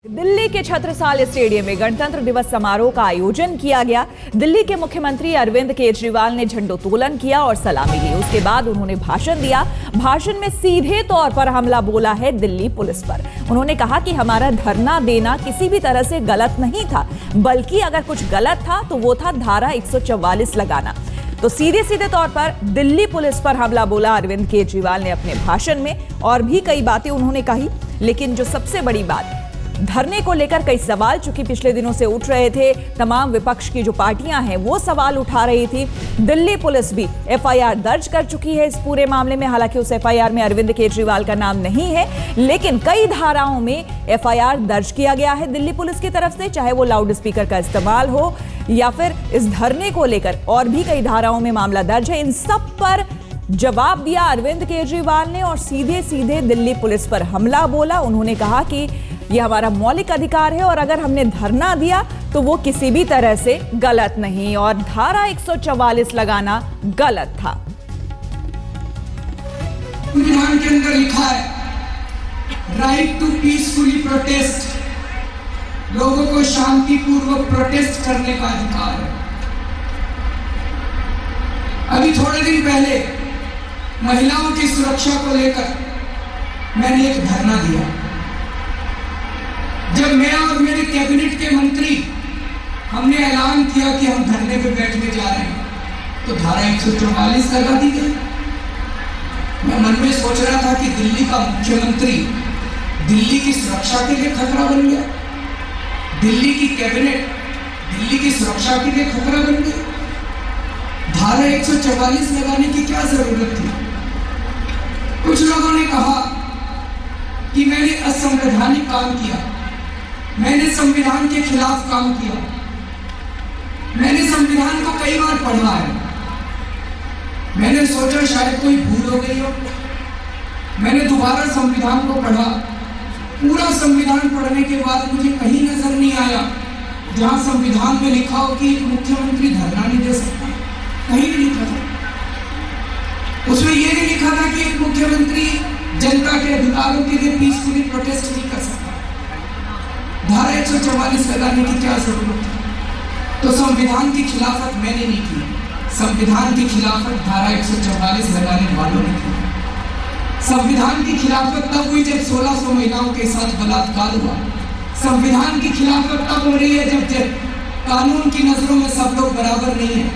दिल्ली के छत्रसाल स्टेडियम में गणतंत्र दिवस समारोह का आयोजन किया गया। दिल्ली के मुख्यमंत्री अरविंद केजरीवाल ने झंडोत्तोलन किया और सलामी ली। उसके बाद उन्होंने भाषण दिया। भाषण में सीधे तौर पर हमला बोला है दिल्ली पुलिस पर। उन्होंने कहा कि हमारा धरना देना किसी भी तरह से गलत नहीं था, बल्कि अगर कुछ गलत था तो वो था धारा 144 लगाना। तो सीधे सीधे तौर पर दिल्ली पुलिस पर हमला बोला अरविंद केजरीवाल ने अपने भाषण में। और भी कई बातें उन्होंने कही, लेकिन जो सबसे बड़ी बात, धरने को लेकर कई सवाल चूंकि पिछले दिनों से उठ रहे थे, तमाम विपक्ष की जो पार्टियां हैं वो सवाल उठा रही थी। दिल्ली पुलिस भी एफआईआर दर्ज कर चुकी है इस पूरे मामले में। हालांकि उस एफआईआर में अरविंद केजरीवाल का नाम नहीं है, लेकिन कई धाराओं में एफआईआर दर्ज किया गया है दिल्ली पुलिस की तरफ से, चाहे वो लाउड स्पीकर का इस्तेमाल हो या फिर इस धरने को लेकर और भी कई धाराओं में मामला दर्ज है। इन सब पर जवाब दिया अरविंद केजरीवाल ने और सीधे सीधे दिल्ली पुलिस पर हमला बोला। उन्होंने कहा कि यह हमारा मौलिक अधिकार है और अगर हमने धरना दिया तो वो किसी भी तरह से गलत नहीं और धारा 144 लगाना गलत था। संविधान के अंदर लिखा है राइट टू पीसफुली प्रोटेस्ट, लोगों को शांतिपूर्वक प्रोटेस्ट करने का अधिकार है। अभी थोड़े दिन पहले महिलाओं की सुरक्षा को लेकर मैंने एक धरना दिया। जब मैं और मेरे कैबिनेट के मंत्री हमने ऐलान किया कि हम धरने पे बैठने जा रहे हैं, तो धारा 144 लगा दी गई। मैं मन में सोच रहा था कि दिल्ली का मुख्यमंत्री दिल्ली की सुरक्षा के लिए खतरा बन गया, दिल्ली की कैबिनेट दिल्ली की सुरक्षा के लिए खतरा बन गई। धारा 144 लगाने की क्या जरूरत थी? कुछ लोगों ने कहा कि मैंने असंवैधानिक काम किया, मैंने संविधान के खिलाफ काम किया। मैंने संविधान को कई बार पढ़ा है। मैंने सोचा शायद कोई भूल हो गई हो। मैंने दोबारा संविधान को पढ़ा। पूरा संविधान पढ़ने के बाद मुझे कहीं नजर नहीं आया जहां संविधान में लिखा हो कि एक मुख्यमंत्री धरना नहीं दे सकता। कहीं नहीं लिखा था। उसमें यह नहीं लिखा था कि एक मुख्यमंत्री जनता के अधिकारों के लिए पीसफुली प्रोटेस्ट नहीं कर सकता। धारा 144 लगाने की क्या जरूरत है? तो संविधान की खिलाफत मैंने नहीं की, संविधान की खिलाफत धारा 144 लगाने वालों ने की। संविधान की खिलाफत तब हुई जब 1600 महिलाओं के साथ बलात्कार हुआ। संविधान की खिलाफत तब हो रही है जब कानून की नजरों में सब लोग बराबर नहीं है।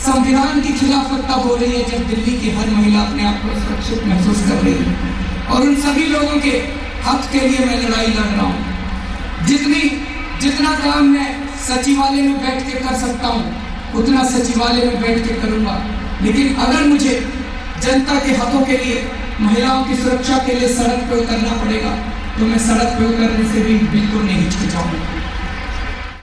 संविधान की खिलाफत तब हो रही है जब दिल्ली की हर महिला अपने आप को सुरक्षित महसूस कर रही है। और उन सभी लोगों के हक के लिए मैं लड़ाई लड़ रहा हूँ। जितना काम मैं सचिवालय में बैठ के कर सकता हूँ उतना सचिवालय में बैठ के करूंगा, लेकिन अगर मुझे जनता के हकों के लिए, महिलाओं की सुरक्षा के लिए सड़क पर उतरना पड़ेगा तो मैं सड़क पर उतरने से भी बिल्कुल नहीं हिचकिचाऊंगा।